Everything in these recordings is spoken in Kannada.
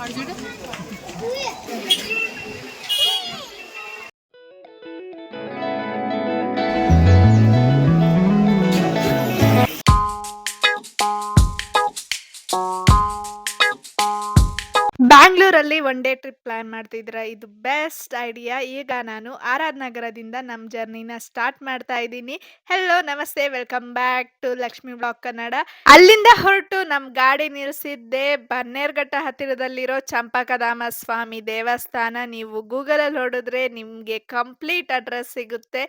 ಅಡ್ಜಿಡು ಬ್ಯಾಂಗ್ಳೂರಲ್ಲಿ ಒನ್ ಡೇ ಟ್ರಿಪ್ ಪ್ಲಾನ್ ಮಾಡ್ತಿದ್ದೀರಾ? ಇದು ಬೆಸ್ಟ್ ಐಡಿಯಾ. ಈಗ ನಾನು ಆರ್ ನಗರದಿಂದ ನಮ್ಮ ಜರ್ನಿನ ಸ್ಟಾರ್ಟ್ ಮಾಡ್ತಾ ಇದ್ದೀನಿ. ಹೆಲೋ, ನಮಸ್ತೆ, welcome back to Lakshmi blog Kannada. ಅಲ್ಲಿಂದ ಹೊರಟು ನಮ್ಮ ಗಾಡಿ ನಿಲ್ಲಿಸಿದ್ದೆ ಬನ್ನೇರ್ಘಟ್ಟ ಹತ್ತಿರದಲ್ಲಿರೋ ಚಂಪಕಧಾಮ ಸ್ವಾಮಿ ದೇವಸ್ಥಾನ. ನೀವು ಗೂಗಲಲ್ಲಿ ಹೊಡೆದ್ರೆ ನಿಮಗೆ ಕಂಪ್ಲೀಟ್ ಅಡ್ರೆಸ್ ಸಿಗುತ್ತೆ.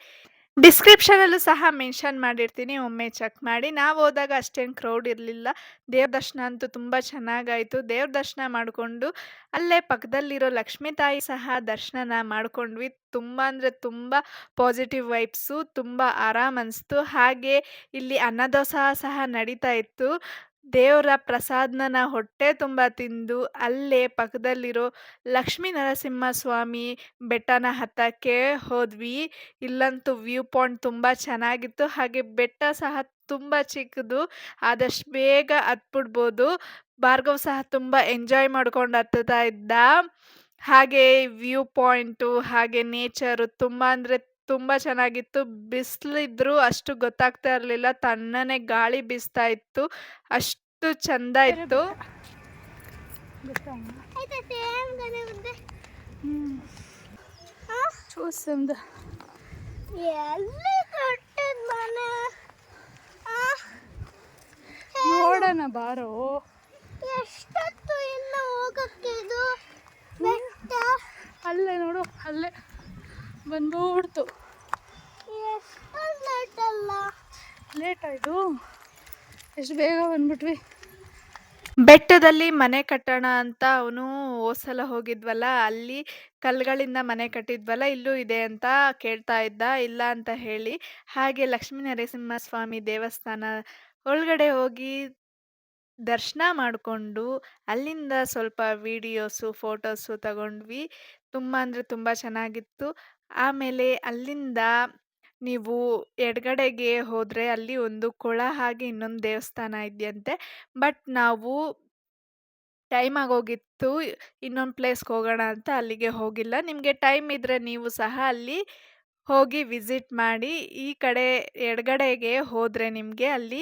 ಡಿಸ್ಕ್ರಿಪ್ಷನಲ್ಲೂ ಸಹ ಮೆನ್ಷನ್ ಮಾಡಿರ್ತೀನಿ, ಒಮ್ಮೆ ಚೆಕ್ ಮಾಡಿ. ನಾವು ಹೋದಾಗ ಅಷ್ಟೇನು ಕ್ರೌಡ್ ಇರಲಿಲ್ಲ. ದೇವ್ರ ದರ್ಶನ ಅಂತೂ ತುಂಬ ಚೆನ್ನಾಗಾಯಿತು. ದೇವ್ರ ದರ್ಶನ ಮಾಡಿಕೊಂಡು ಅಲ್ಲೇ ಪಕ್ಕದಲ್ಲಿರೋ ಲಕ್ಷ್ಮೀ ತಾಯಿ ಸಹ ದರ್ಶನ ಮಾಡ್ಕೊಂಡ್ವಿ. ತುಂಬ ಅಂದರೆ ತುಂಬ ಪಾಸಿಟಿವ್ ವೈಬ್ಸು, ತುಂಬ ಆರಾಮ್ ಅನಿಸ್ತು. ಹಾಗೆ ಇಲ್ಲಿ ಅನ್ನದಾಸೋಹ ಸಹ ನಡೀತಾ ಇತ್ತು. ದೇವರ ಪ್ರಸಾದನ ಹೊಟ್ಟೆ ತುಂಬ ತಿಂದು ಅಲ್ಲೇ ಪಕ್ಕದಲ್ಲಿರೋ ಲಕ್ಷ್ಮೀ ನರಸಿಂಹಸ್ವಾಮಿ ಬೆಟ್ಟನ ಹತ್ತಕ್ಕೆ ಹೋದ್ವಿ. ಇಲ್ಲಂತೂ ವ್ಯೂ ಪಾಯಿಂಟ್ ತುಂಬ ಚೆನ್ನಾಗಿತ್ತು. ಹಾಗೆ ಬೆಟ್ಟ ಸಹ ತುಂಬ ಚಿಕ್ಕದು, ಆದಷ್ಟು ಬೇಗ ಹತ್ಬಿಡ್ಬೋದು. ಭಾರ್ಗವ್ ಸಹ ತುಂಬ ಎಂಜಾಯ್ ಮಾಡ್ಕೊಂಡು ಹತ್ತುತ್ತಾ ಇದ್ದ. ಹಾಗೆ ವ್ಯೂ ಪಾಯಿಂಟು ಹಾಗೆ ನೇಚರು ತುಂಬ ಅಂದರೆ ತುಂಬ ಚೆನ್ನಾಗಿತ್ತು. ಬಿಸಿಲಿದ್ರು ಅಷ್ಟು ಗೊತ್ತಾಗ್ತಾ ಇರಲಿಲ್ಲ, ತಣ್ಣನೆ ಗಾಳಿ ಬೀಸ್ತಾ ಇತ್ತು, ಅಷ್ಟು ಚಂದ ಇತ್ತು. చూసింది ನೋಡೋಣ ಬಾರೋ. ಎಷ್ಟೊತ್ತು ಇನ್ನು ಹೋಗಕ್ಕೆ ಇದು ಬೆಟ್ಟ? ಅಲ್ಲೇ ನೋಡು, ಅಲ್ಲೇ ಬಂದ್ಬಿಡ್ತು. ಎಷ್ಟೊಂದು ಲೇಟ್ ಅಲ್ಲ? ಲೇಟ್ ಆಯಿತು, ಎಷ್ಟು ಬೇಗ ಬಂದ್ಬಿಟ್ವಿ. ಬೆಟ್ಟದಲ್ಲಿ ಮನೆ ಕಟ್ಟೋಣ ಅಂತ ಅವನು ಹೋದ್ಸಲ ಹೋಗಿದ್ವಲ್ಲ, ಅಲ್ಲಿ ಕಲ್ಲುಗಳಿಂದ ಮನೆ ಕಟ್ಟಿದ್ವಲ್ಲ, ಇಲ್ಲೂ ಇದೆ ಅಂತ ಕೇಳ್ತಾ ಇದ್ದ. ಇಲ್ಲ ಅಂತ ಹೇಳಿ ಹಾಗೆ ಲಕ್ಷ್ಮೀ ನರಸಿಂಹಸ್ವಾಮಿ ದೇವಸ್ಥಾನ ಒಳಗಡೆ ಹೋಗಿ ದರ್ಶನ ಮಾಡಿಕೊಂಡು ಅಲ್ಲಿಂದ ಸ್ವಲ್ಪ ವಿಡಿಯೋಸು ಫೋಟೋಸು ತಗೊಂಡ್ವಿ. ತುಂಬ ಅಂದರೆ ತುಂಬ ಚೆನ್ನಾಗಿತ್ತು. ಆಮೇಲೆ ಅಲ್ಲಿಂದ ನೀವು ಎಡಗಡೆಗೆ ಹೋದರೆ ಅಲ್ಲಿ ಒಂದು ಕೊಳ ಹಾಗೆ ಇನ್ನೊಂದು ದೇವಸ್ಥಾನ ಇದೆಯಂತೆ. ಬಟ್ ನಾವು ಟೈಮ್ ಆಗೋಗಿತ್ತು, ಇನ್ನೊಂದು ಪ್ಲೇಸ್ಗೆ ಹೋಗೋಣ ಅಂತ ಅಲ್ಲಿಗೆ ಹೋಗಿಲ್ಲ. ನಿಮಗೆ ಟೈಮ್ ಇದ್ದರೆ ನೀವು ಸಹ ಅಲ್ಲಿ ಹೋಗಿ ವಿಸಿಟ್ ಮಾಡಿ. ಈ ಕಡೆ ಎಡಗಡೆಗೆ ಹೋದರೆ ನಿಮಗೆ ಅಲ್ಲಿ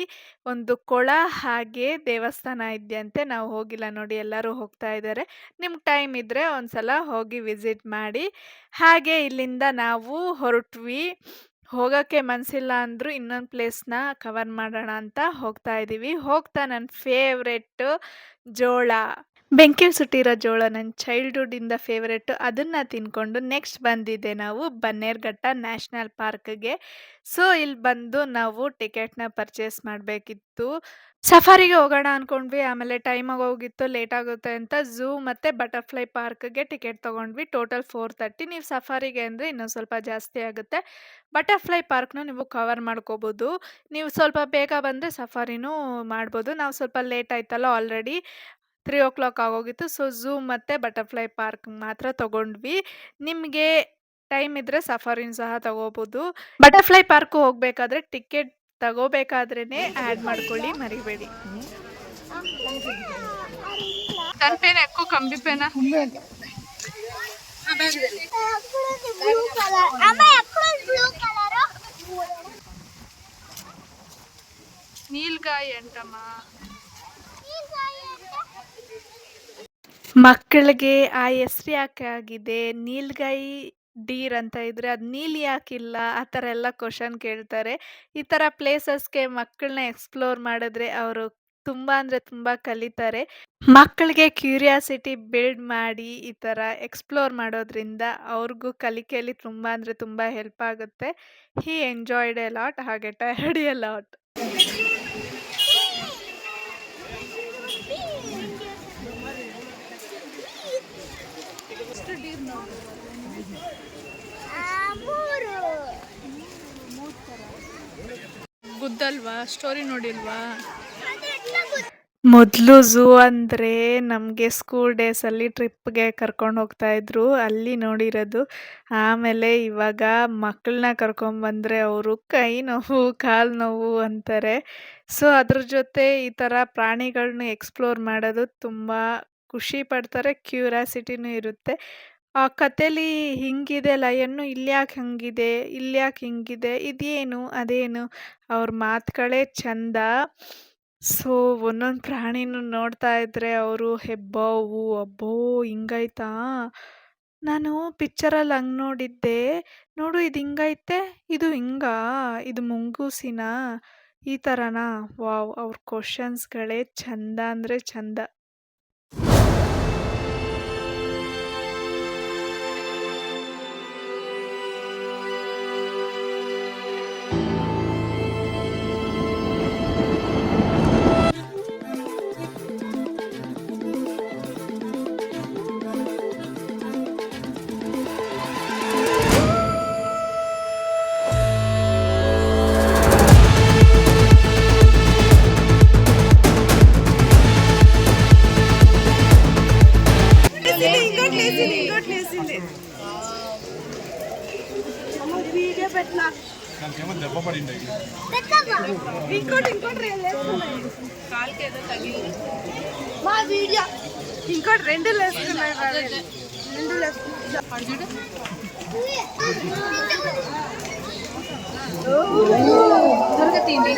ಒಂದು ಕೊಳ ಹಾಗೆ ದೇವಸ್ಥಾನ ಇದೆಯಂತೆ. ನಾವು ಹೋಗಿಲ್ಲ ನೋಡಿ, ಎಲ್ಲರೂ ಹೋಗ್ತಾ ಇದ್ದಾರೆ. ನಿಮ್ಗೆ ಟೈಮ್ ಇದ್ದರೆ ಒಂದ್ಸಲ ಹೋಗಿ ವಿಸಿಟ್ ಮಾಡಿ. ಹಾಗೆ ಇಲ್ಲಿಂದ ನಾವು ಹೊರಟ್ವಿ. ಹೋಗೋಕ್ಕೆ ಮನಸ್ಸಿಲ್ಲ ಅಂದರೂ ಇನ್ನೊಂದು ಪ್ಲೇಸ್ನ ಕವರ್ ಮಾಡೋಣ ಅಂತ ಹೋಗ್ತಾ ಇದ್ದೀವಿ. ಹೋಗ್ತಾ ನನ್ನ ಫೇವ್ರೆಟ್ಟು ಜೋಳ, ಬೆಂಕಿಲಿ ಸುಟ್ಟಿರೋ ಜೋಳ ನನ್ನ ಚೈಲ್ಡ್ಹುಡ್ಡಿಂದ ಫೇವ್ರೆಟ್ಟು. ಅದನ್ನು ತಿಂದ್ಕೊಂಡು ನೆಕ್ಸ್ಟ್ ಬಂದಿದ್ದೆ ನಾವು ಬನ್ನೇರ್ಘಟ್ಟ ನ್ಯಾಷನಲ್ ಪಾರ್ಕ್ಗೆ. ಸೊ ಇಲ್ಲಿ ಬಂದು ನಾವು ಟಿಕೆಟ್ನ ಪರ್ಚೇಸ್ ಮಾಡಬೇಕಿತ್ತು. ಸಫಾರಿಗೆ ಹೋಗೋಣ ಅಂದ್ಕೊಂಡ್ವಿ, ಆಮೇಲೆ ಟೈಮ್ ಆಗೋಗಿತ್ತು, ಲೇಟ್ ಆಗುತ್ತೆ ಅಂತ ಝೂ ಮತ್ತು ಬಟರ್ಫ್ಲೈ ಪಾರ್ಕ್ಗೆ ಟಿಕೆಟ್ ತೊಗೊಂಡ್ವಿ. ಟೋಟಲ್ 430. ನೀವು ಸಫಾರಿಗೆ ಅಂದರೆ ಇನ್ನೊಂದು ಸ್ವಲ್ಪ ಜಾಸ್ತಿ ಆಗುತ್ತೆ. ಬಟರ್ಫ್ಲೈ ಪಾರ್ಕ್ನು ನೀವು ಕವರ್ ಮಾಡ್ಕೋಬೋದು. ನೀವು ಸ್ವಲ್ಪ ಬೇಗ ಬಂದರೆ ಸಫಾರಿನೂ ಮಾಡ್ಬೋದು. ನಾವು ಸ್ವಲ್ಪ ಲೇಟ್ ಆಯ್ತಲ್ಲ, ಆಲ್ರೆಡಿ 3 o'clock ಆಗೋಗಿತ್ತು. ಸೊ ಝೂ ಮತ್ತು ಬಟರ್ಫ್ಲೈ ಪಾರ್ಕ್ ಮಾತ್ರ ತೊಗೊಂಡ್ವಿ. ನಿಮಗೆ ಟೈಮ್ ಇದ್ದರೆ ಸಫಾರಿನ ಸಹ ತಗೋಬೋದು. ಬಟರ್ಫ್ಲೈ ಪಾರ್ಕ್ ಹೋಗಬೇಕಾದ್ರೆ ಟಿಕೆಟ್ ತಗೋಬೇಕಾದ್ರೇ ಆ್ಯಡ್ ಮಾಡ್ಕೊಳ್ಳಿ, ಮರಿಬೇಡಿ. ತನ್ನ ಪೇನ ఎక్కువ ಕಂಬಿ ಪೇನ ಬ್ಲೂ ಕಲರ್ ಅಮ್ಮ, ಬ್ಲೂ ಕಲರ್ ನೀಲ್ಗಾಯಿ ಅಂಟಮ್ಮ. ಮಕ್ಕಳಿಗೆ ಆ ಹೆಸ್ರು ಯಾಕೆ ಆಗಿದೆ, ನೀಲ್ಗಾಯಿ ಡೀರ್ ಅಂತ ಇದ್ರೆ ಅದು ನೀಲಿ ಯಾಕಿಲ್ಲ, ಆ ಥರ ಎಲ್ಲ ಕ್ವಶನ್ ಕೇಳ್ತಾರೆ. ಈ ಥರ ಪ್ಲೇಸಸ್ಗೆ ಮಕ್ಕಳನ್ನ ಎಕ್ಸ್ಪ್ಲೋರ್ ಮಾಡಿದ್ರೆ ಅವರು ತುಂಬ ಅಂದರೆ ತುಂಬ ಕಲಿತಾರೆ. ಮಕ್ಕಳಿಗೆ ಕ್ಯೂರಿಯಾಸಿಟಿ ಬಿಲ್ಡ್ ಮಾಡಿ ಈ ಥರ ಎಕ್ಸ್ಪ್ಲೋರ್ ಮಾಡೋದ್ರಿಂದ ಅವ್ರಿಗೂ ಕಲಿಕೆಯಲ್ಲಿ ತುಂಬ ಅಂದರೆ ತುಂಬ ಹೆಲ್ಪ್ ಆಗುತ್ತೆ. ಹಿ ಎಂಜಾಯ್ಡ್ ಎ ಲಾಟ್, ಹಾಗೆ ಟೈರ್ಡ್ ಎ ಲಾಟ್. ಗುದ್ದಲ್ವಾ, ಸ್ಟೋರಿ ನೋಡಿಲ್ವಾ? ಮೊದಲು ಝೂ ಅಂದರೆ ನಮಗೆ ಸ್ಕೂಲ್ ಡೇಸಲ್ಲಿ ಟ್ರಿಪ್ಗೆ ಕರ್ಕೊಂಡು ಹೋಗ್ತಾಯಿದ್ರು, ಅಲ್ಲಿ ನೋಡಿರೋದು. ಆಮೇಲೆ ಇವಾಗ ಮಕ್ಕಳನ್ನ ಕರ್ಕೊಂಬಂದರೆ ಅವರು ಕೈ ನೋವು ಕಾಲು ನೋವು ಅಂತಾರೆ. ಸೊ ಅದ್ರ ಜೊತೆ ಈ ಥರ ಪ್ರಾಣಿಗಳನ್ನ ಎಕ್ಸ್ಪ್ಲೋರ್ ಮಾಡೋದು ತುಂಬ ಖುಷಿ ಪಡ್ತಾರೆ, ಕ್ಯೂರಿಯಾಸಿಟಿನೂ ಇರುತ್ತೆ. ಆ ಕಥೆಲಿ ಹಿಂಗಿದೆ ಲಯನ್ನು, ಇಲ್ಯಾಕೆ ಹಂಗಿದೆ, ಇಲ್ಯಾಕೆ ಹಿಂಗಿದೆ, ಇದೇನು ಅದೇನು, ಅವ್ರ ಮಾತುಗಳೇ ಚಂದ. ಸೊ ಒಂದೊಂದು ಪ್ರಾಣಿನೂ ನೋಡ್ತಾ ಇದ್ರೆ ಅವರು ಹೆಬ್ಬಾವು, ಅಬ್ಬೋ ಹಿಂಗೈತಾ, ನಾನು ಪಿಕ್ಚರಲ್ಲಿ ಹಂಗೆ ನೋಡಿದ್ದೆ, ನೋಡು ಇದು ಹಿಂಗೈತೆ, ಇದು ಹಿಂಗಾ, ಇದು ಮುಂಗೂಸಿನಾ, ಈ ಥರನಾ. ವಾವ್, ಅವ್ರ ಕ್ವಶನ್ಸ್ಗಳೇ ಚಂದ ಅಂದರೆ ಚಂದ. ఇంకోటి 2 లేస్తున్నాయి, 2 లేస్తున్నాయి. త్వరగా తీయండి.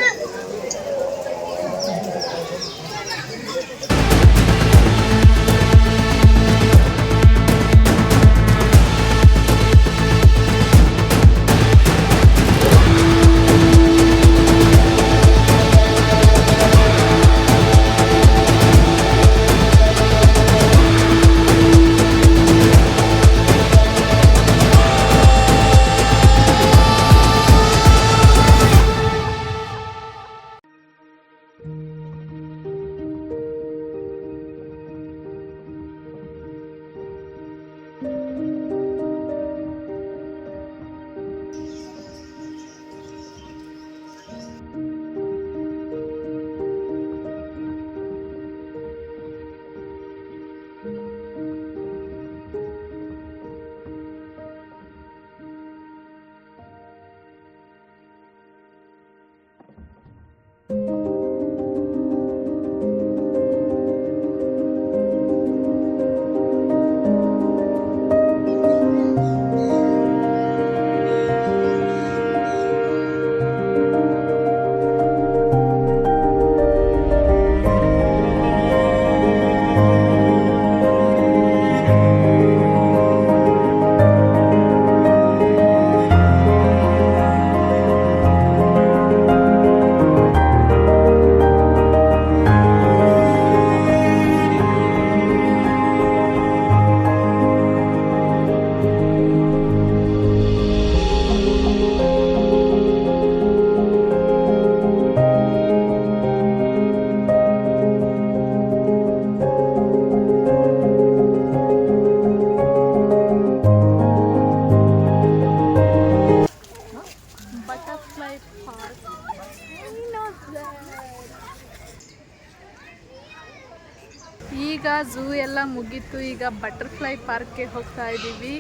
ಈಗ ಝೂ ಎಲ್ಲ ಮುಗೀತು. ಈಗ ಬಟರ್ಫ್ಲೈ ಪಾರ್ಕ್ಗೆ ಹೋಗ್ತಾ ಇದ್ದೀವಿ.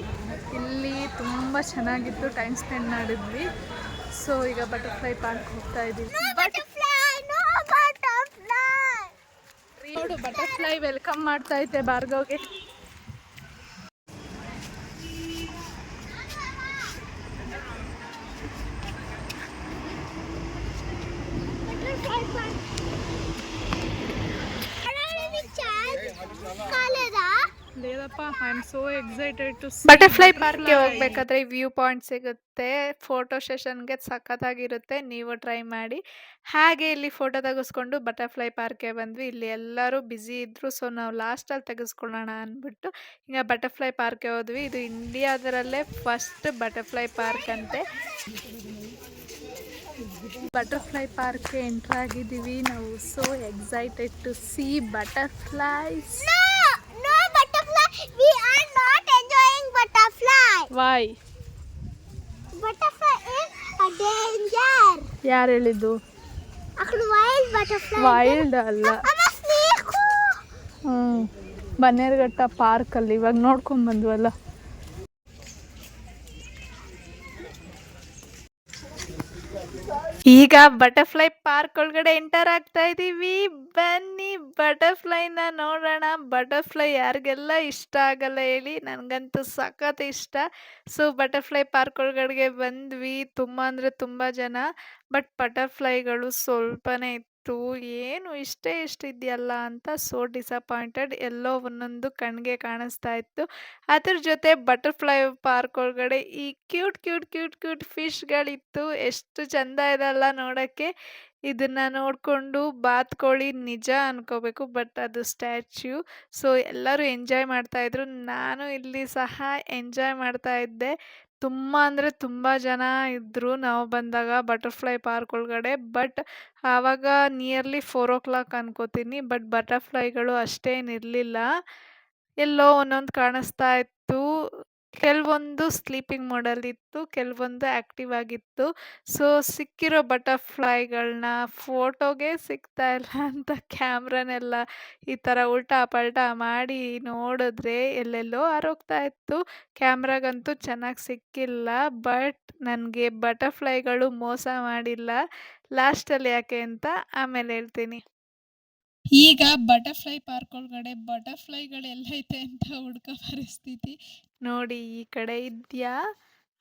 ಇಲ್ಲಿ ತುಂಬ ಚೆನ್ನಾಗಿತ್ತು, ಟೈಮ್ ಸ್ಪೆಂಡ್ ಮಾಡಿದ್ವಿ. ಸೊ ಈಗ ಬಟರ್ಫ್ಲೈ ಪಾರ್ಕ್ ಹೋಗ್ತಾ ಇದ್ದೀವಿ. ನೋಡು, ಬಟರ್ಫ್ಲೈ ವೆಲ್ಕಮ್ ಮಾಡ್ತಾ ಐತೆ ಭಾರ್ಗವ್ಗೆ. ಬಟರ್ಫ್ಲೈ ಪಾರ್ಕ್ಗೆ ಹೋಗ್ಬೇಕಾದ್ರೆ ವ್ಯೂ ಪಾಯಿಂಟ್ ಸಿಗುತ್ತೆ, ಫೋಟೋ ಸೆಷನ್ಗೆ ಸಖತ್ತಾಗಿರುತ್ತೆ, ನೀವು ಟ್ರೈ ಮಾಡಿ. ಹಾಗೆ ಇಲ್ಲಿ ಫೋಟೋ ತೆಗೆಸ್ಕೊಂಡು ಬಟರ್ಫ್ಲೈ ಪಾರ್ಕ್ಗೆ ಬಂದ್ವಿ. ಇಲ್ಲಿ ಎಲ್ಲರೂ ಬ್ಯುಸಿ ಇದ್ರು, ಸೊ ನಾವು ಲಾಸ್ಟಲ್ಲಿ ತೆಗೆಸ್ಕೊಳ್ಳೋಣ ಅಂದ್ಬಿಟ್ಟು ಈಗ ಬಟರ್ಫ್ಲೈ ಪಾರ್ಕ್ಗೆ ಹೋದ್ವಿ. ಇದು ಇಂಡಿಯಾದರಲ್ಲೇ ಫಸ್ಟ್ ಬಟರ್ಫ್ಲೈ ಪಾರ್ಕ್ ಅಂತೆ. ಬಟರ್ಫ್ಲೈ ಪಾರ್ಕ್ಗೆ ಎಂಟರ್ ಆಗಿದ್ದೀವಿ ನಾವು. So excited to see butterflies. We are not enjoying butterfly. Why? Butterfly is a danger. ಯಾರು ಹೇಳಿದ್ದು? ಅక్కడ wild butterfly. ವೈಲ್ಡ್ ಅಲ್ಲ. ಅಮ್ಮ snake. ಬನ್ನೇರುಘಟ್ಟ ಪಾರ್ಕಲ್ಲಿ ಇವಾಗ ನೋಡ್ಕೊಂಡು ಬಂದ್ವಲ್ಲ. ಈಗ ಬಟರ್‌ಫ್ಲೈ ಪಾರ್ಕ್ ಒಳಗಡೆ ಎಂಟರ್ ಆಗ್ತಾ ಇದೀವಿ. ಬನ್ನಿ ಬಟರ್‌ಫ್ಲೈನ ನೋಡೋಣ. ಬಟರ್‌ಫ್ಲೈ ಯಾರಿಗೆಲ್ಲ ಇಷ್ಟ ಆಗಲ್ಲ ಹೇಳಿ? ನನ್ಗಂತೂ ಸಖತ್ ಇಷ್ಟ. ಸೊ, ಬಟರ್‌ಫ್ಲೈ ಪಾರ್ಕ್ ಒಳಗಡೆಗೆ ಬಂದ್ವಿ. ತುಂಬಾ ಅಂದ್ರೆ ತುಂಬಾ ಜನ. ಬಟ್ ಬಟರ್‌ಫ್ಲೈಗಳು ಸ್ವಲ್ಪನೇ ಇತ್ತು. ಏನು ಇಷ್ಟೇ ಇಷ್ಟಿದ್ಯಲ್ಲ ಅಂತ ಸೋ ಡಿಸಪಾಯಿಂಟೆಡ್. ಎಲ್ಲೋ ಒಂದೊಂದು ಕಣ್ಣಿಗೆ ಕಾಣಿಸ್ತಾ ಇತ್ತು. ಅದ್ರ ಜೊತೆ ಬಟರ್‌ಫ್ಲೈ ಪಾರ್ಕ್ ಒಳಗಡೆ ಈ ಕ್ಯೂಟ್, ಕ್ಯೂಟ್, ಕ್ಯೂಟ್, ಕ್ಯೂಟ್ ಫಿಶ್‌ಗಳಿತ್ತು. ಎಷ್ಟು ಚಂದ ಇದೆ ಅಲ್ಲ ನೋಡಕ್ಕೆ. ಇದನ್ನ ನೋಡ್ಕೊಂಡು ಬಾತುಕೋಳಿ ನಿಜ ಅನ್ಕೋಬೇಕು. ಬಟ್ ಅದು ಸ್ಟ್ಯಾಚ್ಯೂ. ಸೊ, ಎಲ್ಲರೂ ಎಂಜಾಯ್ ಮಾಡ್ತಾ ಇದ್ರು. ನಾನು ಇಲ್ಲಿ ಸಹ ಎಂಜಾಯ್ ಮಾಡ್ತಾ ಇದ್ದೆ. ತುಂಬಾ ಅಂದ್ರೆ ತುಂಬಾ ಜನ ಇದ್ರು ನಾವು ಬಂದಾಗ ಬಟರ್‌ಫ್ಲೈ ಪಾರ್ಕ್ ಒಳಗಡೆ. ಬಟ್ ಆವಾಗ ನಿಯರ್ಲಿ 4:00 ಅನ್ಕೋತೀನಿ. ಬಟ್ ಬಟರ್‌ಫ್ಲೈಗಳು ಅಷ್ಟೇನಿರ್ಲಿಲ್ಲ. ಎಲ್ಲೋ ಒಂದೊಂದು ಕಾಣಿಸ್ತಾ ಇತ್ತು. ಕೆಲವೊಂದು ಸ್ಲೀಪಿಂಗ್ ಮೋಡಲ್ಲಿತ್ತು, ಕೆಲವೊಂದು ಆಕ್ಟಿವ್ ಆಗಿತ್ತು. ಸೊ, ಸಿಕ್ಕಿರೋ ಬಟರ್‌ಫ್ಲೈಗಳನ್ನ ಫೋಟೋಗೆ ಸಿಗ್ತಾ ಇಲ್ಲ ಅಂತ ಕ್ಯಾಮ್ರಾನೆಲ್ಲ ಈ ಥರ ಉಲ್ಟಾ-ಪಲ್ಟಾ ಮಾಡಿ ನೋಡಿದ್ರೆ ಎಲ್ಲೆಲ್ಲೋ ಹಾರೋಗ್ತಾ ಇತ್ತು. ಕ್ಯಾಮ್ರಾಗಂತೂ ಚೆನ್ನಾಗಿ ಸಿಕ್ಕಿಲ್ಲ. ಬಟ್ ನನಗೆ ಬಟರ್‌ಫ್ಲೈಗಳು ಮೋಸ ಮಾಡಿಲ್ಲ. ಲಾಸ್ಟಲ್ಲಿ ಯಾಕೆ ಅಂತ ಆಮೇಲೆ ಹೇಳ್ತೀನಿ. ಈಗ ಬಟರ್‌ಫ್ಲೈ ಪಾರ್ಕ್ ಒಳಗಡೆ ಬಟರ್‌ಫ್ಲೈಗಳು ಎಲ್ಲೈತೆ ಅಂತ ಹುಡ್ಕೋ ಪರಿಸ್ಥಿತಿ. ನೋಡಿ ಈ ಕಡೆ ಇದ್ಯಾ?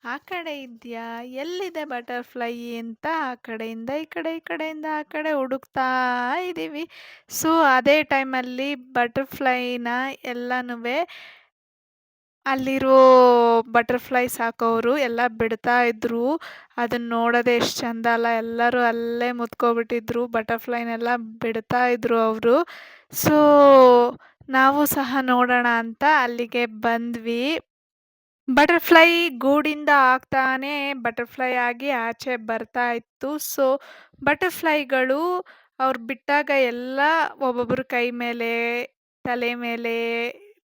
ಆ ಕಡೆ ಇದ್ಯಾ? ಎಲ್ಲಿದೆ ಬಟರ್‌ಫ್ಲೈ ಅಂತ ಆ ಕಡೆಯಿಂದ ಈ ಕಡೆ, ಈ ಕಡೆಯಿಂದ ಆ ಕಡೆ ಹುಡುಕ್ತಾ ಇದೀವಿ. ಸೊ, ಅದೇ ಟೈಮಲ್ಲಿ ಬಟರ್‌ಫ್ಲೈನ ಎಲ್ಲಾನುವೆ ಅಲ್ಲಿರೋ ಬಟರ್‌ಫ್ಲೈ ಸಾಕೋರು ಎಲ್ಲ ಬಿಡ್ತಾ ಇದ್ರು. ಅದನ್ನ ನೋಡೋದೇ ಎಷ್ಟು ಚಂದ ಅಲ್ಲ. ಎಲ್ಲರೂ ಅಲ್ಲೇ ಮುತ್ಕೊಬಿಟ್ಟಿದ್ರು. ಬಟರ್‌ಫ್ಲೈನೆಲ್ಲ ಬಿಡ್ತಾ ಇದ್ರು ಅವರು. ಸೊ, ನಾವು ಸಹ ನೋಡೋಣ ಅಂತ ಅಲ್ಲಿಗೆ ಬಂದ್ವಿ. ಬಟರ್‌ಫ್ಲೈ ಗೂಡಿಂದ ಆಗ್ತಾನೆ ಬಟರ್‌ಫ್ಲೈ ಆಗಿ ಆಚೆ ಬರ್ತಾ ಇತ್ತು. ಸೊ, ಬಟರ್‌ಫ್ಲೈಗಳು ಅವ್ರು ಬಿಟ್ಟಾಗ ಎಲ್ಲ ಒಬ್ಬೊಬ್ರ ಕೈ ಮೇಲೆ, ತಲೆ ಮೇಲೆ,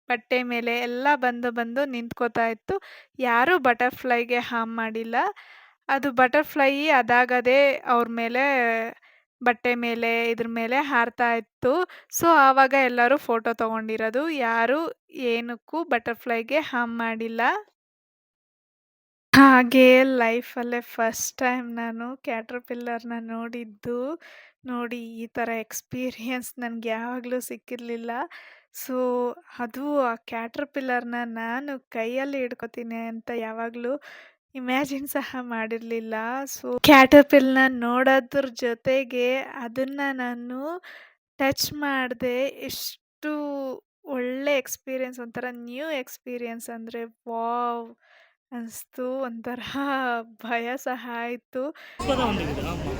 ಬಟ್ಟೆ ಮೇಲೆ ಎಲ್ಲ ಬಂದು ಬಂದು ನಿಂತ್ಕೋತಾ ಇತ್ತು. ಯಾರೂ ಬಟರ್‌ಫ್ಲೈಗೆ ಹಾರ್ಮ್ ಮಾಡಿಲ್ಲ. ಅದು ಬಟರ್‌ಫ್ಲೈ ಅದಾಗದೇ ಅವ್ರ ಮೇಲೆ, ಬಟ್ಟೆ ಮೇಲೆ, ಇದ್ರ ಮೇಲೆ ಹಾರ್ತಾ ಇತ್ತು. ಸೊ, ಆವಾಗ ಎಲ್ಲರೂ ಫೋಟೋ ತಗೊಂಡಿರೋದು. ಯಾರೂ ಏನಕ್ಕೂ ಬಟರ್‌ಫ್ಲೈಗೆ ಹಾರ್ಮ್ ಮಾಡಿಲ್ಲ. ಹಾಗೆ ಲೈಫಲ್ಲೇ ಫಸ್ಟ್ ಟೈಮ್ ನಾನು ಕ್ಯಾಟರ್‌ಪಿಲ್ಲರ್‌ನ ನೋಡಿದ್ದು. ನೋಡಿ ಈ ಥರ ಎಕ್ಸ್ಪೀರಿಯನ್ಸ್ ನನಗೆ ಯಾವಾಗಲೂ ಸಿಕ್ಕಿರಲಿಲ್ಲ. ಸೊ, ಅದು ಆ ಕ್ಯಾಟರ್‌ಪಿಲ್ಲರ್‌ನ ನಾನು ಕೈಯಲ್ಲಿ ಹಿಡ್ಕೋತೀನಿ ಅಂತ ಯಾವಾಗಲೂ ಇಮ್ಯಾಜಿನ್ ಸಹ ಮಾಡಿರಲಿಲ್ಲ. ಸೊ, ಕ್ಯಾಟರ್‌ಪಿಲ್‌ನ ನೋಡೋದ್ರ ಜೊತೆಗೆ ಅದನ್ನು ನಾನು ಟಚ್ ಮಾಡಿದೆ. ಎಷ್ಟು ಒಳ್ಳೆ ಎಕ್ಸ್ಪೀರಿಯನ್ಸ್, ಒಂಥರ ನ್ಯೂ ಎಕ್ಸ್ಪೀರಿಯನ್ಸ್ ಅಂದರೆ ವಾವ್! ಅನಿಸ್ತು. ಒಂಥರ ಭಯ ಸಹ ಆಯಿತು. இப்பதான் வந்துக்குது. ஆமா.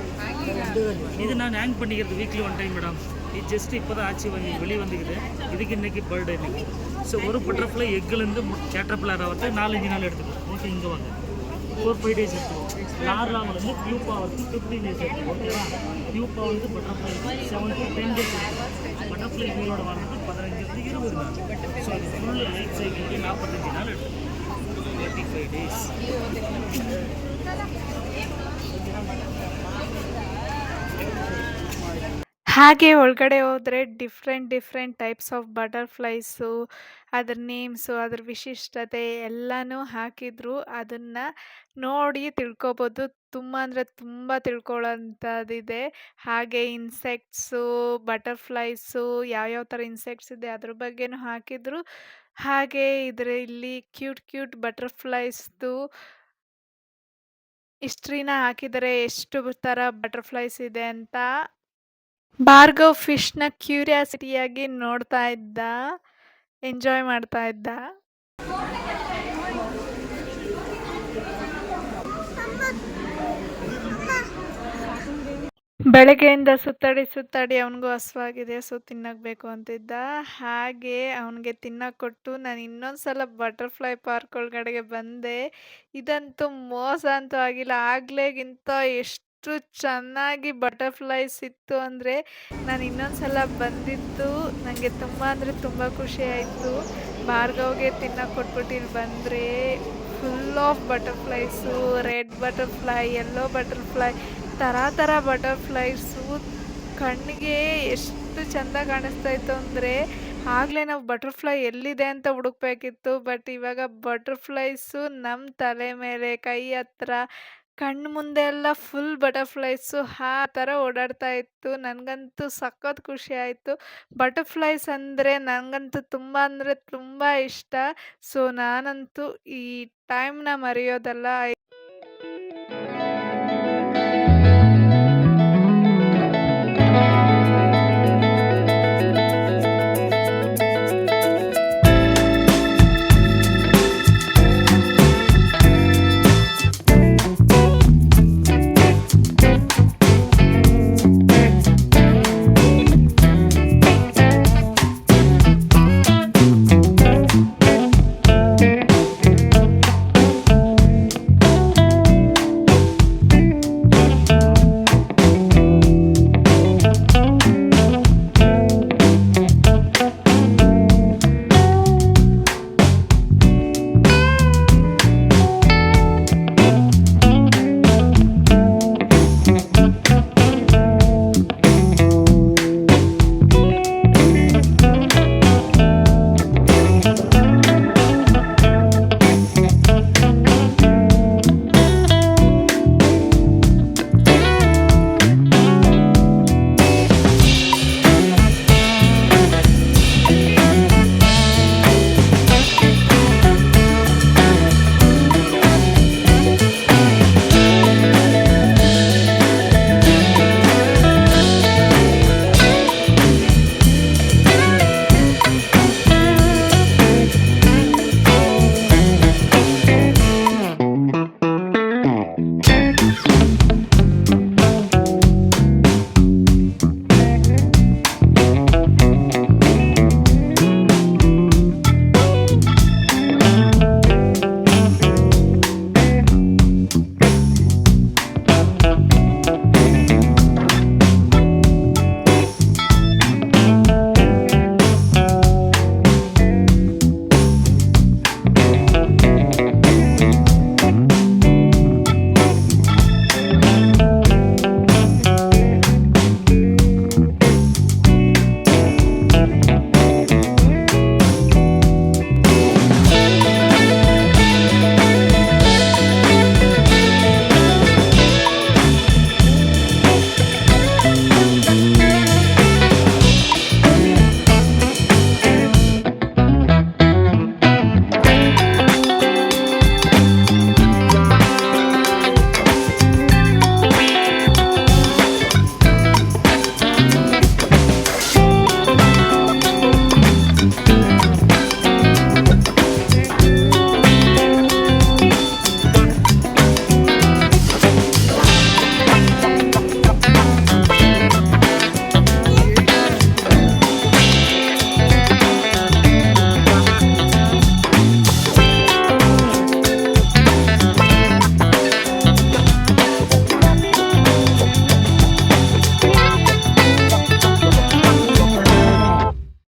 இது நான் ஹேங் பண்ணிக்கிறது வீக்லி ஒன் டைம் மேடம். இது ஜஸ்ட் இப்போதான் ஆச்சு வெளியே வந்துக்குது. இதுக்கு இன்னைக்கு பர்த்டே இன்னைக்கு. ஸோ ஒரு பட்டர்ஃப்ளை எக்குலேருந்து கேட்டர்பில்லர் ஆகிறது 4-5 நாள் எடுத்துக்கும். ஓகே இங்கே வாங்க. 4-5 டேஸ் எடுத்துக்கும். லார்வா வந்து பியூப்பா வந்து 15 டேஸ் எடுத்துக்கும். ஓகேவா? பியூப்பா வந்து பட்டர்ஃப்ளை 7 to 10 டேஸ் எடுத்துக்கும். பட்டர்ஃப்ளை உங்களோட வாழ்றது 15-20 நாள். ஸோ அது ஃபுல் லைஃப் சைக்கிளுக்கு 45 நாள் எடுத்துக்கும். 35 days. ಹಾಗೆ ಒಳಗಡೆ ಹೋದರೆ ಡಿಫ್ರೆಂಟ್ ಟೈಪ್ಸ್ ಆಫ್ ಬಟರ್‌ಫ್ಲೈಸು, ಅದ್ರ ನೇಮ್ಸು, ಅದ್ರ ವಿಶಿಷ್ಟತೆ ಎಲ್ಲನೂ ಹಾಕಿದ್ರು. ಅದನ್ನು ನೋಡಿ ತಿಳ್ಕೊಬೋದು. ತುಂಬ ಅಂದರೆ ತುಂಬ ತಿಳ್ಕೊಳ್ಳೋಂಥದ್ದಿದೆ. ಹಾಗೆ ಇನ್ಸೆಕ್ಟ್ಸು, ಬಟರ್‌ಫ್ಲೈಸು, ಯಾವ್ಯಾವ ಥರ ಇನ್ಸೆಕ್ಟ್ಸ್ ಇದೆ ಅದ್ರ ಬಗ್ಗೆನೂ ಹಾಕಿದ್ರು. ಹಾಗೆ ಇದರಲ್ಲಿ ಕ್ಯೂಟ್ ಕ್ಯೂಟ್ ಬಟರ್‌ಫ್ಲೈಸ್ದು ಹಿಸ್ಟ್ರಿನ ಹಾಕಿದ್ದಾರೆ. ಎಷ್ಟು ಥರ ಬಟರ್‌ಫ್ಲೈಸ್ ಇದೆ ಅಂತ. ಭಾರ್ಗವ್ ಫಿಶ್‌ನ ಕ್ಯೂರಿಯಾಸಿಟಿಯಾಗಿ ನೋಡ್ತಾ ಇದ್ದ. ಎಂಜಾಯ್ ಮಾಡ್ತಾ ಇದ್ದ. ಬೆಳಗ್ಗೆಯಿಂದ ಸುತ್ತಾಡಿ ಅವನಿಗೂ ಹಸ್ವಾಗಿದೆ. ಸೊ, ತಿನ್ನಕ್ಕೆ ಬೇಕು ಅಂತಿದ್ದ. ಹಾಗೆ ಅವನಿಗೆ ತಿನ್ನಕ್ಕೆ ಕೊಟ್ಟು ನಾನು ಇನ್ನೊಂದು ಸಲ ಬಟರ್‌ಫ್ಲೈ ಪಾರ್ಕ್ ಒಳಗಡೆಗೆ ಬಂದೆ. ಇದಂತೂ ಮೋಸ ಅಂತೂ ಆಗಿಲ್ಲ. ಆಗ್ಲೇಗಿಂತ ಎಷ್ಟು ಚೆನ್ನಾಗಿ ಬಟರ್‌ಫ್ಲೈಸ್ ಇತ್ತು ಅಂದರೆ, ನಾನು ಇನ್ನೊಂದು ಸಲ ಬಂದಿದ್ದು ನನಗೆ ತುಂಬ ಅಂದರೆ ತುಂಬ ಖುಷಿಯಾಯಿತು. ಭಾರ್ಗವ್‌ಗೆ ತಿನ್ನಕ್ಕೆ ಕೊಟ್ಬಿಟ್ಟು ಇಲ್ಲಿ ಬಂದರೆ full of butterflies, red butterfly, yellow butterfly, ಥರ ಬಟರ್‌ಫ್ಲೈಸು. ಕಣ್ಣಿಗೆ ಎಷ್ಟು ಚೆಂದ ಕಾಣಿಸ್ತಾ ಇತ್ತು ಅಂದರೆ, ಆಗಲೇ ನಾವು ಬಟರ್‌ಫ್ಲೈ ಎಲ್ಲಿದೆ ಅಂತ ಹುಡುಕ್ಬೇಕಿತ್ತು. ಬಟ್ ಇವಾಗ ಬಟರ್‌ಫ್ಲೈಸು ನಮ್ಮ ತಲೆ ಮೇಲೆ, ಕೈ ಹತ್ರ, ಕಣ್ಣು ಮುಂದೆ ಎಲ್ಲ ಫುಲ್ ಬಟರ್‌ಫ್ಲೈಸು ಆ ಥರ ಓಡಾಡ್ತಾ ಇತ್ತು. ನನಗಂತೂ ಸಖತ್ ಖುಷಿ ಆಯಿತು. ಬಟರ್‌ಫ್ಲೈಸ್ ಅಂದರೆ ನನಗಂತೂ ತುಂಬ ಅಂದರೆ ತುಂಬ ಇಷ್ಟ. ಸೊ ನಾನಂತೂ ಈ ಟೈಮ್‌ನ ಮರೆಯೋದಲ್ಲ.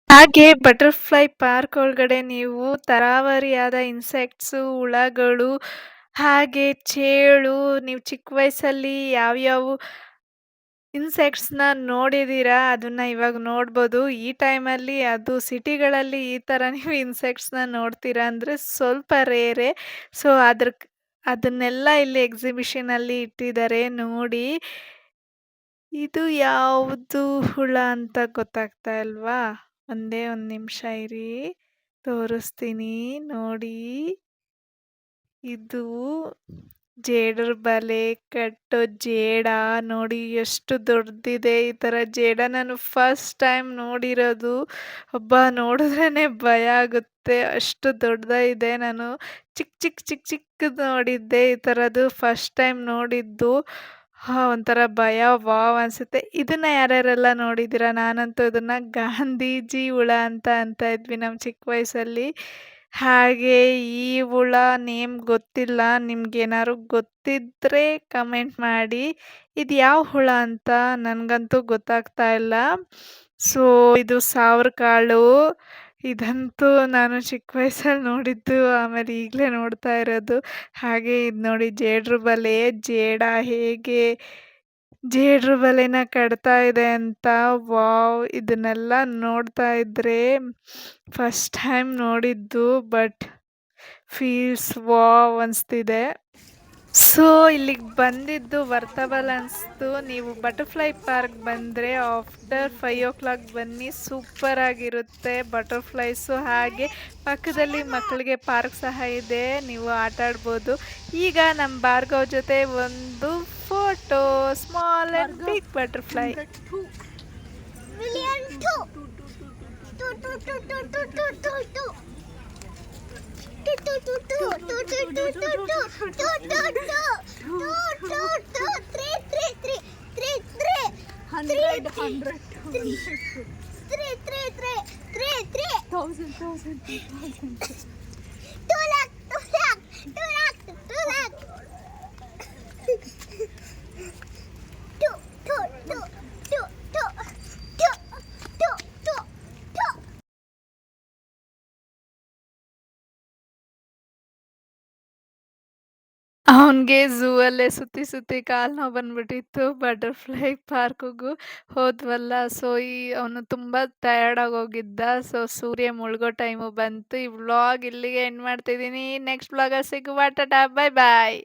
ಹಾಗೆ ಬಟರ್‌ಫ್ಲೈ ಪಾರ್ಕ್ ಒಳಗಡೆ ನೀವು ತರಾವರಿಯಾದ ಇನ್ಸೆಕ್ಟ್ಸು, ಹುಳಗಳು, ಹಾಗೆ ಚೇಳು, ನೀವು ಚಿಕ್ಕ ವಯಸ್ಸಲ್ಲಿ ಯಾವ್ಯಾವ ಇನ್ಸೆಕ್ಟ್ಸ್‌ನ ನೋಡಿದ್ದೀರಾ ಅದನ್ನ ಇವಾಗ ನೋಡ್ಬೋದು. ಈ ಟೈಮಲ್ಲಿ ಅದು ಸಿಟಿಗಳಲ್ಲಿ ಈ ಥರ ನೀವು ಇನ್ಸೆಕ್ಟ್ಸ್‌ನ ನೋಡ್ತೀರಾ ಅಂದರೆ ಸ್ವಲ್ಪ ರೇರೆ. ಸೊ ಅದನ್ನೆಲ್ಲ ಇಲ್ಲಿ ಎಕ್ಸಿಬಿಷನಲ್ಲಿ ಇಟ್ಟಿದ್ದಾರೆ ನೋಡಿ. ಇದು ಯಾವುದು ಹುಳ ಅಂತ ಗೊತ್ತಾಗ್ತಾ ಇಲ್ವಾ? ಒಂದೇ ಒಂದು ನಿಮಿಷ ಇರಿ, ತೋರಿಸ್ತೀನಿ ನೋಡಿ. ಇದು ಜೇಡರ ಬಲೆ ಕಟ್ಟೋ ಜೇಡ ನೋಡಿ ಎಷ್ಟು ದೊಡ್ಡದಿದೆ. ಈ ಥರ ಜೇಡ ನಾನು ಫಸ್ಟ್ ಟೈಮ್ ನೋಡಿರೋದು. ಅಬ್ಬಾ ನೋಡಿದ್ರೇ ಭಯ ಆಗುತ್ತೆ, ಅಷ್ಟು ದೊಡ್ಡದಾಗಿದೆ. ನಾನು ಚಿಕ್ಕದು ನೋಡಿದ್ದೆ, ಈ ಥರದ್ದು ಫಸ್ಟ್ ಟೈಮ್ ನೋಡಿದ್ದು. ಒಂಥರ ಭಯ ವಾವ್ ಅನಿಸುತ್ತೆ. ಇದನ್ನು ಯಾರ್ಯಾರೆಲ್ಲ ನೋಡಿದ್ದೀರಾ? ನಾನಂತೂ ಇದನ್ನು ಗಾಂಧೀಜಿ ಹುಳ ಅಂತ ಇದ್ವಿ ನಮ್ಮ ಚಿಕ್ಕ ವಯಸ್ಸಲ್ಲಿ. ಹಾಗೆ ಈ ಹುಳ ನೇಮ್ ಗೊತ್ತಿಲ್ಲ, ನಿಮ್ಗೇನಾದ್ರು ಗೊತ್ತಿದ್ದರೆ ಕಮೆಂಟ್ ಮಾಡಿ. ಇದು ಯಾವ ಹುಳ ಅಂತ ನನಗಂತೂ ಗೊತ್ತಾಗ್ತಾ ಇಲ್ಲ. ಸೊ ಇದು ಸಾವ್ರಕಾಳು. ಇದಂತೂ ನಾನು ಚಿಕ್ಕ ವಯಸ್ಸಲ್ಲಿ ನೋಡಿದ್ದು, ಆಮೇಲೆ ಈಗಲೇ ನೋಡ್ತಾ ಇರೋದು. ಹಾಗೆ ಇದು ನೋಡಿ ಜೇಡ್ರ ಬಲೆ, ಜೇಡ ಹೇಗೆ ಜೇಡ್ರ ಬಲೆನ ಕಟ್ತಾ ಇದೆ ಅಂತ. ವಾವ್! ಇದನ್ನೆಲ್ಲ ನೋಡ್ತಾ ಇದ್ರೆ ಫಸ್ಟ್ ಟೈಮ್ ನೋಡಿದ್ದು, ಬಟ್ ಫೀಲ್ಸ್ ವಾವ್ ಅನಿಸ್ತಿದೆ. ಸೊ ಇಲ್ಲಿಗೆ ಬಂದಿದ್ದು ವರ್ತಬಲ್ ಅನಿಸ್ತು. ನೀವು ಬಟರ್ಫ್ಲೈ ಪಾರ್ಕ್ ಬಂದರೆ ಆಫ್ಟರ್ 5 o'clock ಬನ್ನಿ, ಸೂಪರ್ ಆಗಿರುತ್ತೆ ಬಟರ್ಫ್ಲೈಸು. ಹಾಗೆ ಪಕ್ಕದಲ್ಲಿ ಮಕ್ಕಳಿಗೆ ಪಾರ್ಕ್ ಸಹ ಇದೆ, ನೀವು ಆಟ ಆಡ್ಬೋದು. ಈಗ ನಮ್ಮ ಭಾರ್ಗವ್ ಜೊತೆ ಒಂದು photo, small and big butterfly. Million two. Two, two, two, two, two, two, two, two. Two, two, two, two, two, two, two, two, two, two, two, two, two, three, three, three, three, three, three, three, 2 lakh, 2 lakh, 2 lakh, 2 lakh. Two, two, two, two, two, two, two, two, two. ಅವನಿಗೆ ಝೂ ಅಲ್ಲೇ ಸುತ್ತಿ ಸುತ್ತಿ ಕಾಲು ನೋವು ಬಂದ್ಬಿಟ್ಟಿತ್ತು. ಬಟರ್ಫ್ಲೈ ಪಾರ್ಕ್‌ಗೂ ಹೋದ್ವಲ್ಲ, ಸೊ ಅವನು ತುಂಬ ಟಯರ್ಡ್ ಆಗೋಗಿದ್ದ. ಸೊ ಸೂರ್ಯ ಮುಳುಗೋ ಟೈಮು ಬಂತು. ಈ ವ್ಲಾಗ್ ಇಲ್ಲಿಗೆ ಎಂಡ್ ಮಾಡ್ತಿದ್ದೀನಿ. ನೆಕ್ಸ್ಟ್ ವ್ಲಾಗಲ್ಲಿ ಸಿಗುವ. ಟಾಟಾ, ಬಾಯ್ ಬಾಯ್.